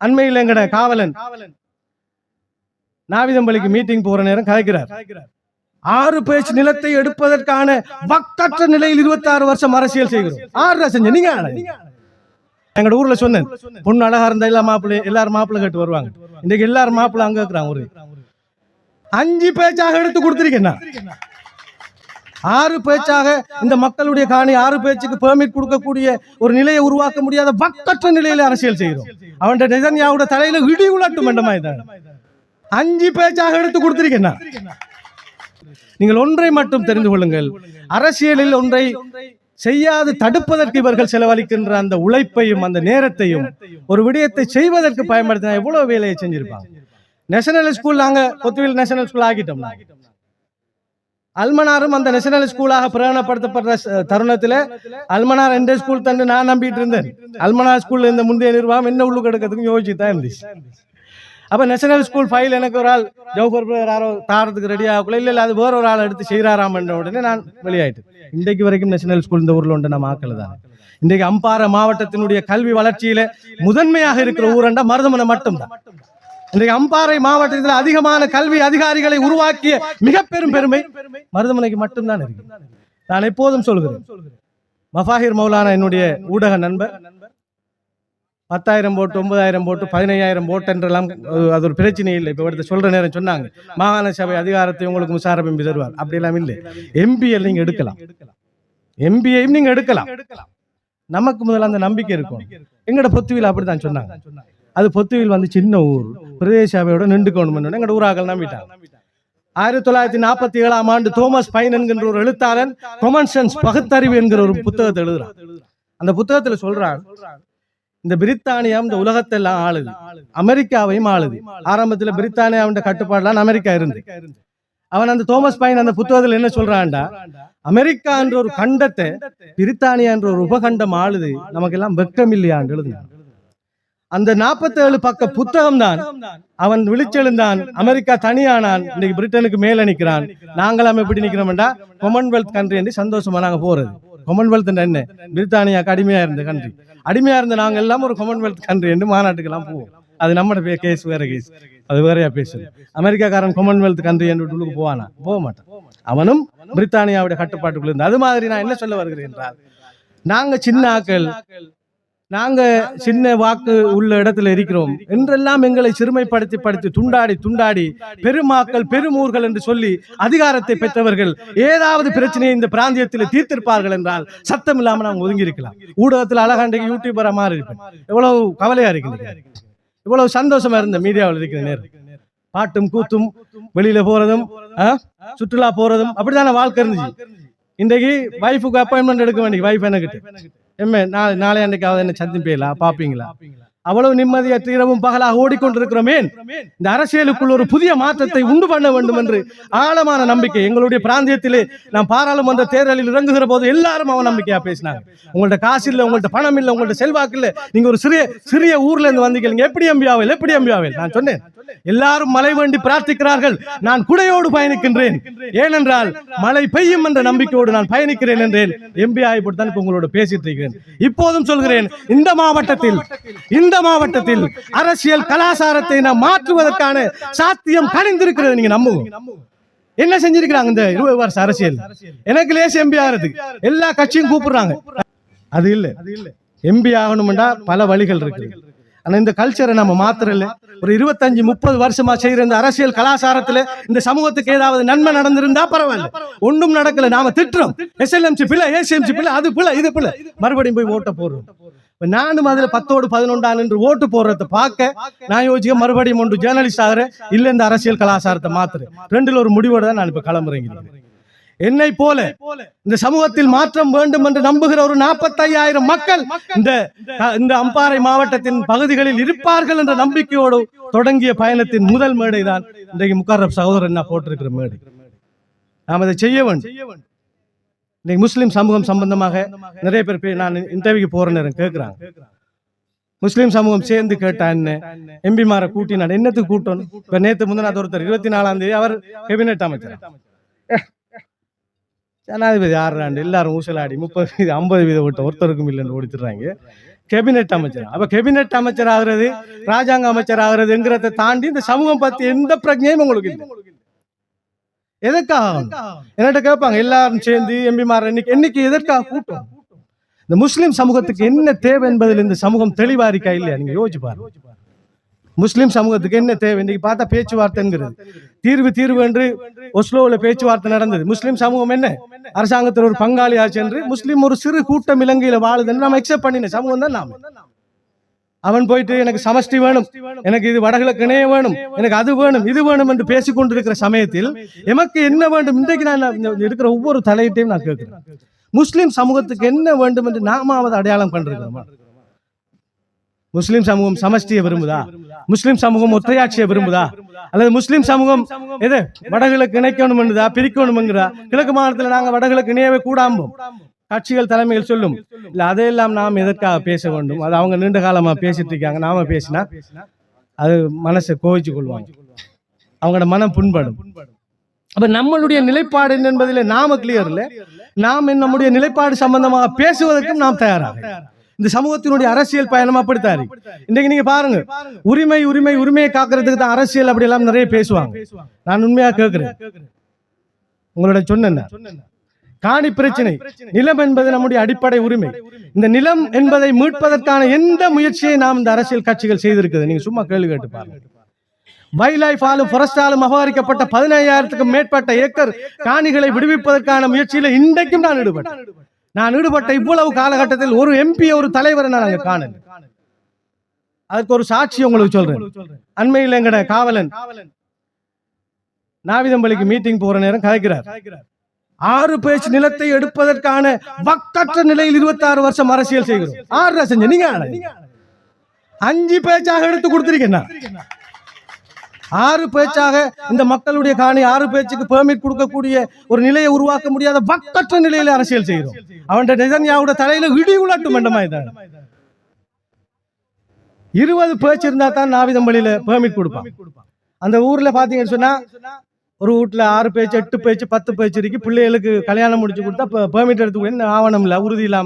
அண்மையில் எங்கட காவலன் நாவிதம்பள்ளிக்கு மீட்டிங் போற நேரம் கதைக்கிறார். 6 பேச்சு நிலத்தை எடுப்பதற்கான வக்கற்ற நிலையில் 26 வருஷம் அரசியல் செய்கிறோம். 6 செஞ்ச நீங்க எங்கட ஊர்ல சொன்னேன், பொண்ணு அழகா இருந்தா எல்லாரும் மாப்பிள்ளை கேட்டு வருவாங்க. இன்னைக்கு எல்லாரும் மாப்பிள்ளை அங்க இருக்கிறாங்க. ஒரு 5 பேச்சாக எடுத்து கொடுத்திருக்கேன். 6 பேச்சாக இந்த மக்களுடைய காணி 6 பேச்சுக்கு பெர்மிட் கொடுக்கக்கூடிய ஒரு நிலையை உருவாக்க முடியாத வக்கற்ற நிலையில அரசியல் செய்கிறோம். அவன் நெதன்யாவோட தலையில இடி உலட்டும் வேண்டமாய்தான் 5 பேச்சாக எடுத்து கொடுத்திருக்கேன். நீங்கள் ஒன்றை மட்டும் தெரிந்து கொள்ளுங்கள், அரசியலில் ஒன்றை செய்யாது தடுப்பதற்கு இவர்கள் செலவழிக்கின்ற அந்த உழைப்பையும் அந்த நேரத்தையும் ஒரு விடயத்தை செய்வதற்கு பயன்படுத்தினா எவ்வளவு வேலையை செஞ்சிருப்பாங்க. நேஷனல் ஸ்கூல் நாங்க பொத்துவில் நேஷனல் ஸ்கூல் ஆகிட்டோம். அல்மனாரும் அந்த நேஷனல் ஸ்கூலாக பிரகடனப்படுத்தப்பட்ட தருணத்தில் அல்மனார் எந்த ஸ்கூல் தந்து நான் நம்பிட்டு இருந்தேன். அல்மனார் ஸ்கூல்ல இந்த முந்தைய நிர்வாகம் என்ன உள்ளு கிடக்கிறதுக்கு யோசிச்சு தான் இருந்துச்சு. அப்ப நேஷனல் ஸ்கூல் ஃபைல் எனக்கு ஒரு ஆள் ஜவுஃபர் யாரோ தாரத்துக்கு ரெடி ஆகக்குள்ள இல்லை அது வேற ஒரு ஆள் எடுத்து செய்யறாராம் என்ற உடனே நான் வெளியாயிட்டேன். இன்றைக்கு வரைக்கும் நேஷனல் ஸ்கூல் இந்த ஊர்ல உண்டு நம்ம ஆக்கள் தான். இன்றைக்கு அம்பாறை மாவட்டத்தினுடைய கல்வி வளர்ச்சியில முதன்மையாக இருக்கிற ஊரண்டா மருதமனை மட்டும்தான். இன்றைக்கு அம்பாறை மாவட்டத்தில் அதிகமான கல்வி அதிகாரிகளை உருவாக்கிய மிக பெருமை மருதமனைக்கு மட்டும்தான் இருக்கு. நான் எப்போதும் சொல்கிறேன், மஃபாஹிர் மௌலானா என்னுடைய ஊடக நண்பர் 10,000 போட்டு 9,000 போட்டு 15,000 போட்டு என்றெல்லாம் அது ஒரு பிரச்சனை இல்லை. இப்போ எடுத்து சொல்ற நேரம் சொன்னாங்க, மாகாண சபை அதிகாரத்தை உங்களுக்கு முஷாரப் எம்பி தருவார். அப்படியெல்லாம் இல்லை. எம்பிஎல் நீங்க எடுக்கலாம், எம்பியையும் நீங்க எடுக்கலாம். நமக்கு முதல்ல அந்த நம்பிக்கை இருக்கும். எங்கட பொத்துவில் அப்படித்தான் சொன்னாங்க. அது பொத்துவில் வந்து சின்ன ஊர், பிரதேச சபையோட நின்றுக்கணும். எங்கட ஊராக்கள் நம்பிட்டாங்க. 1947ஆம் ஆண்டு தோமஸ் பைன் என்கின்ற ஒரு எழுத்தாளன் காமன் சென்ஸ் பகுத்தறிவு என்கிற ஒரு புத்தகத்தை எழுதுறான். அந்த புத்தகத்துல சொல்றான், இந்த பிரித்தானியா இந்த உலகத்தெல்லாம் ஆளுது, அமெரிக்காவையும் ஆளுது. ஆரம்பத்துல பிரித்தானியாவின் கட்டுப்பாடுலாம் அமெரிக்கா இருந்து. அவன் அந்த தோமஸ் பைன் அந்த புத்தகத்துல என்ன சொல்றான்டா, அமெரிக்கா என்ற ஒரு கண்டத்தை பிரித்தானியா என்ற ஒரு உபகண்டம் ஆளுது, நமக்கு எல்லாம் வெக்கம் இல்லையான்னு எழுதினான். அந்த 47 பக்க புத்தகம் தான் அவன் விழிச்செழுந்தான். அமெரிக்கா தனியானான், இன்னைக்கு பிரிட்டனுக்கு மேல நிற்கிறான். நாங்களாம் எப்படி நிக்கிறோம்டா, காமன்வெல்த் கண்ட்ரி என்று சந்தோஷமா நாங்க போறது. காமன்வெல்த் என்ன, பிரித்தானியாக்கு அடிமையா இருந்த கண்ட்ரி. அடிமையா இருந்த நாங்க எல்லாம் ஒரு காமன்வெல்த் கண்ட்ரி என்று மாநாட்டுக்கு எல்லாம் போவோம். அது நம்ம கேஸ் வேற கேஸ், அது வேறையா பேசுது. அமெரிக்காக்காரன் காமன்வெல்த் கண்ட்ரி என்று உள்ளுக்கு போவானா? போக மாட்டான். அவனும் பிரித்தானியாவுடைய கட்டுப்பாட்டுக்குள்ள இருந்து. அது மாதிரி நான் என்ன சொல்ல வருகிறேன் என்றால், நாங்க சின்ன ஆக்கள், நாங்க சின்ன வாக்கு உள்ள இடத்துல இருக்கிறோம் என்றெல்லாம் எங்களை சிறுமைப்படுத்தி துண்டாடி பெருமாக்கள் பெருமூர்கள் என்று சொல்லி அதிகாரத்தை பெற்றவர்கள் ஏதாவது பிரச்சனையை இந்த பிராந்தியத்தில் தீர்த்திருப்பார்கள் என்றால் சத்தம் இல்லாம நாங்க ஒதுங்கி இருக்கலாம். ஊடகத்தில் அழகாண்டைக்கு யூடியூபரா மாறி இருப்பேன். எவ்வளவு கவலையா இருக்கு, இவ்வளவு சந்தோஷமா இருந்த மீடியாவில் இருக்கிற நேரம். பாட்டும் கூத்தும் வெளியில போறதும் சுற்றுலா போறதும் அப்படித்தான வாழ்க்கை இருந்துச்சு. இன்றைக்கு வைஃபுக்கு அப்பாயின்மெண்ட் எடுக்க வேண்டிய வைஃப் எனக்கிட்ட நாளை அன்றைக்காவது என்ன சந்திப்பீங்களா, பாப்பீங்களா? அவ்வளவு நிம்மதியற்ற இரவும் பகலாக ஓடிக்கொண்டிருக்கிறோமே. இந்த அரசியலுக்குள் ஒரு புதிய மாற்றத்தை உண்டு பண்ண வேண்டும் என்று ஆழமான நம்பிக்கை எங்களுடைய பிராந்தியத்திலே. நாம் பாராளுமன்ற தேர்தலில் இறங்குகிற போது எல்லாரும் அவன் நம்பிக்கையா பேசினாங்க. உங்கள்ட்ட காசு இல்லை, உங்கள்ட்ட பணம் இல்லை, உங்கள்ட்ட செல்வாக்கு இல்லை, நீங்க ஒரு சிறிய ஊர்ல இருந்து வந்தீங்க, எப்படி எம்பியாவில் நான் சொன்னேன். எல்லாரும் மழை வேண்டி பிரார்த்திக்கிறார்கள், நான் குடையோடு பயணிக்கின்றேன். ஏனென்றால் மழை பெய்யும் என்ற நம்பிக்கையோடு நான் பயணிக்கிறேன் என்றேன். எம்பி ஆகிப்பட்டுதான் உங்களோட பேசிட்டு இருக்கிறேன். இப்போதும் சொல்கிறேன், இந்த மாவட்டத்தில் அரசியல் கலாச்சாரத்தை நாம் மாற்றுவதற்கான சாத்தியம் கணிந்திருக்கிறது. நீங்க நம்புங்க. என்ன செஞ்சிருக்கிறாங்க இந்த 20 வருஷ அரசியல்? எனக்கு லேஸ் எம்பி ஆகிறதுக்கு எல்லா கட்சியும் கூப்பிடுறாங்க. அது இல்ல, எம்பி ஆகணும்னா பல வழிகள் இருக்கு. ஆனா இந்த கல்ச்சரை நம்ம மாத்திரல. ஒரு 25-30 வருஷமா செய்யற இந்த அரசியல் கலாச்சாரத்துல இந்த சமூகத்துக்கு ஏதாவது நன்மை நடந்திருந்தா பரவாயில்ல. ஒன்றும் நடக்கல, நாம திட்டுறோம். SLMC பிள்ளை, ACMC பிள்ளை, அது பிள்ளை, இது பிள்ளை, மறுபடியும் போய் ஓட்ட போடுறோம். நானும் அதுல 10-11 என்று ஓட்டு போடுறத பார்க்க நான் யோசிக்க மறுபடியும் ஒன்று ஜேர்னலிஸ்ட் ஆகிறேன், இல்ல இந்த அரசியல் கலாச்சாரத்தை மாத்துறேன். ரெண்டுல ஒரு முடிவோட தான் நான் இப்ப கிளம்புறேன். என்னை போல இந்த சமூகத்தில் மாற்றம் வேண்டும் என்று நம்புகிற ஒரு 45,000 மக்கள் இந்த அம்பாறை மாவட்டத்தின் பகுதிகளில் இருப்பார்கள் என்ற நம்பிக்கையோடு தொடங்கிய பயணத்தின் முதல் மேடை தான் இன்றைக்கு முகர்ரப் சகோதரன் போட்டிருக்கிற மேடை. நாம் அதை செய்ய வேண்டும். இன்னைக்கு முஸ்லிம் சமூகம் சம்பந்தமாக நிறைய பேர் நான் இன்டர்வியூக்கு போற நேரம் கேட்கிறாங்க. முஸ்லிம் சமூகம் சேர்ந்து கேட்டா என்ன, எம்பிமாரை கூட்டினா என்னத்துக்கு கூட்டணும்? இப்ப நேற்று முந்தின ஒருத்தர் 24ஆம் தேதி அவர் கேபினெட் அமைச்சர், ஜனாதிபதி 6 ஆண்டு எல்லாரும் ஊசலாடி 30% 50% ஓட்ட ஒருத்தருக்கும் இல்லைன்னு ஓடித்துறாங்க. கேபினெட் அமைச்சர். அப்ப கேபினெட் அமைச்சர் ஆகிறது, ராஜாங்க அமைச்சர் ஆகிறதுங்கிறத தாண்டி இந்த சமூகம் பத்தி எந்த பிரச்சனையும் உங்களுக்கு இல்லை. எதற்காக என்னட்ட கேட்பாங்க, எல்லாரும் சேர்ந்து எம்பிமார் என்னைக்கு எதற்காக கூட்டம்? இந்த முஸ்லிம் சமூகத்துக்கு என்ன தேவை என்பதில் இந்த சமூகம் தெளிவா இருக்கா இல்லையா? நீங்க யோசிச்சு பாருங்க. முஸ்லிம் சமூகத்துக்கு என்ன தேவை? இன்னைக்கு பார்த்தா பேச்சுவார்த்தைங்கிறது தீர்வு என்று ஒஸ்லோவில் பேச்சுவார்த்தை நடந்தது. முஸ்லிம் சமூகம் என்ன அரசாங்கத்தில் ஒரு பங்காளியா சென்று முஸ்லிம் ஒரு சிறு கூட்டம் இலங்கையில வாழுதுன்னு நம்ம எக்ஸெப்ட் பண்ணின சமூகம் தான் நாம. அவன் போயிட்டு எனக்கு சமஷ்டி வேணும், எனக்கு இது வடகிழக்கு இணைய வேணும், எனக்கு அது வேணும் இது வேணும் என்று பேசிக் கொண்டிருக்கிற சமயத்தில் எமக்கு என்ன வேண்டும்? இன்றைக்கு நான் இருக்கிற ஒவ்வொரு தலையீட்டையும் நான் கேட்கிறேன், முஸ்லிம் சமூகத்துக்கு என்ன வேண்டும் என்று நாமாவது அடையாளம் கண்டிருக்கிறோமா? முஸ்லிம் சமூகம் சமஷ்டியை விரும்புதா? முஸ்லிம் சமூகம் ஒற்றையாட்சியை விரும்புதா? அல்லது முஸ்லிம் சமூகம் எது வடகிழக்கு இணைக்கணும் என்றுதா, பிரிக்கணும்ங்கிறா? கிழக்கு மாநிலத்தில் நாங்கள் வடகிழக்கு இணையவே கூடாம்போம் கட்சிகள் தலைமைகள் சொல்லும். இல்ல அதையெல்லாம் நாம் எதற்காக பேச வேண்டும்? அது அவங்க நீண்ட காலமா பேசிட்டு இருக்காங்க. நாம பேசினா அது மனசை கோவிச்சு கொள்வாங்க, அவங்களோட மனம் புண்படும். அப்ப நம்மளுடைய நிலைப்பாடு என்ன என்பதில் நாம கிளியர் இல்லை. நாம் நம்முடைய நிலைப்பாடு சம்பந்தமாக பேசுவதற்கும் நாம் தயாராக. இந்த சமூகத்தினுடைய அரசியல் பயணம் அப்படித்தாரு. இன்றைக்கு நீங்க பாருங்க, உரிமையை காக்கிறதுக்கு தான் அரசியல் அப்படி எல்லாம் நிறைய பேசுவாங்க. நான் உண்மையா கேட்கிறேன், உங்களோட சொன்ன காணி பிரச்சனை, நிலம் என்பது நம்முடைய அடிப்படை உரிமை. இந்த நிலம் என்பதை மீட்பதற்கான எந்த முயற்சியை நாம் இந்த அரசியல் கட்சிகள் செய்திருக்குது? நீங்க சும்மா கேள்வி கேட்டு பாருங்க. வைல்ட் லைஃப் ஆலும் ஃபாரஸ்டாலும் அபகரிக்கப்பட்ட 15,000க்கும் மேற்பட்ட ஏக்கர் காணிகளை விடுவிப்பதற்கான முயற்சியில இன்றைக்கும் நான் ஈடுபட்ட இவ்வளவு காலகட்டத்தில் ஒரு எம்பி ஒரு தலைவரை நான் காணல. அதுக்கு ஒரு சாட்சி உங்களுக்கு சொல்றேன். அண்மையில் எங்கட காவலன் நாவிதம்பள்ளிக்கு மீட்டிங் போற நேரம் கலைக்கிறார். 6 பேச்சு நிலத்தை எடுப்பதற்கான வக்கற்ற நிலையில் 26 வருஷம் அரசியல் செய்கிறோம். 6 செஞ்ச நீங்க 5 பேச்சாக எடுத்து கொடுத்திருக்கீங்க. 6 பேச்சாக இந்த மக்களுடைய காணி 6 பேச்சுக்கு பெர்மிட் கொடுக்கக்கூடிய ஒரு நிலையை உருவாக்க முடியாத வக்கற்ற நிலையில அரசியல் செய்கிறோம். அவன் நெதன்யாவோட தலையில இடி உலட்டும் என்றமாய்தான். 20 பேச்சு இருந்தா தான் நாவிதம்பள்ளியில பெர்மிட் கொடுப்பான். அந்த ஊர்ல பாத்தீங்கன்னு சொன்னா ஒரு வீட்டுல 6 பேச்சு 8 பேச்சு 10 பேச்சு இருக்கு. பிள்ளைகளுக்கு கல்யாணம் முடிச்சு கொடுத்தா பெர்மிட் எடுத்து என்ன ஆவணம் இல்ல, உறுதி இல்லாம